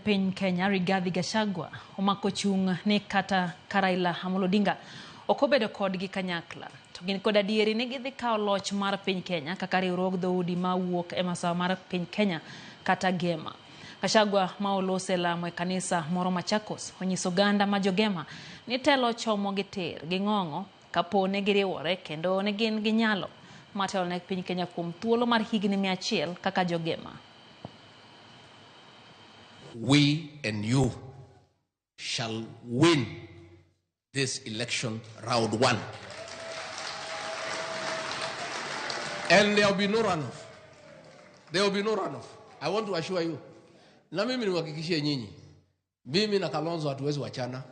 piny Kenya Rigathi Gachagua omako chung' ni kata Raila Amolo Odinga okobedo kodgi kanyakla to gin kod adieri ni gidhi kawo loch mar piny Kenya kaka riwruog dhoudi ma wuok e masawa mar piny Kenya kata Gema. Gachagua ma olose lamo e kanisa moro Machakos onyiso ganda ma jogema ni telo chomo gi ter gi ng'ong'o kapo ne giriwore kendo ne gin gi nyalo matelo ne piny Kenya kuom thuolo mar higni 100 kaka jogema. We and you shall win this election round 1. And there will be no runoff. There will be no runoff. I want to assure you. Na mimi niwahakikishie nyinyi. Mimi na Kalonzo hatuwezi wachana.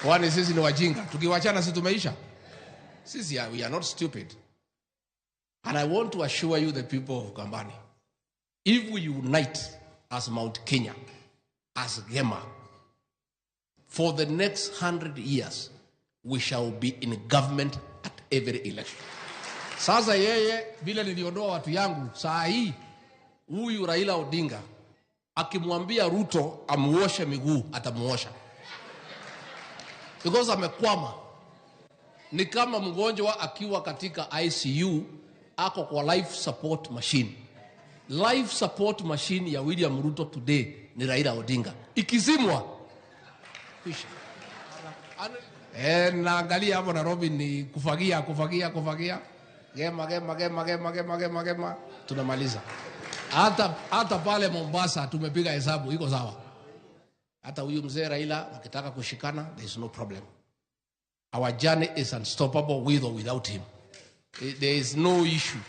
Kwani sisi ni wajinga. Tukiwachana sisi tumeisha. Sisi we are not stupid. And I want to assure you the people of Ukambani. If we unite as Mount Kenya, as Gema, for the next 100 years, we shall be in government at every election. Sasa yeye, vile niliondoa watu yangu, saa hii, huyu Raila Odinga, akimwambia Ruto amuoshe miguu, atamuosha. Because amekwama. Ni kama mgonjwa akiwa katika ICU, ako kwa life support machine. Life support machine ya William Ruto today ni Raila Odinga. Ikizimwa kisha naangalia hapo Nairobi ni kufagia gema tunamaliza. Hata pale Mombasa tumepiga hesabu iko sawa. Hata huyu mzee Raila wakitaka kushikana, there is no problem. Our journey is unstoppable with or without him. There is no issue.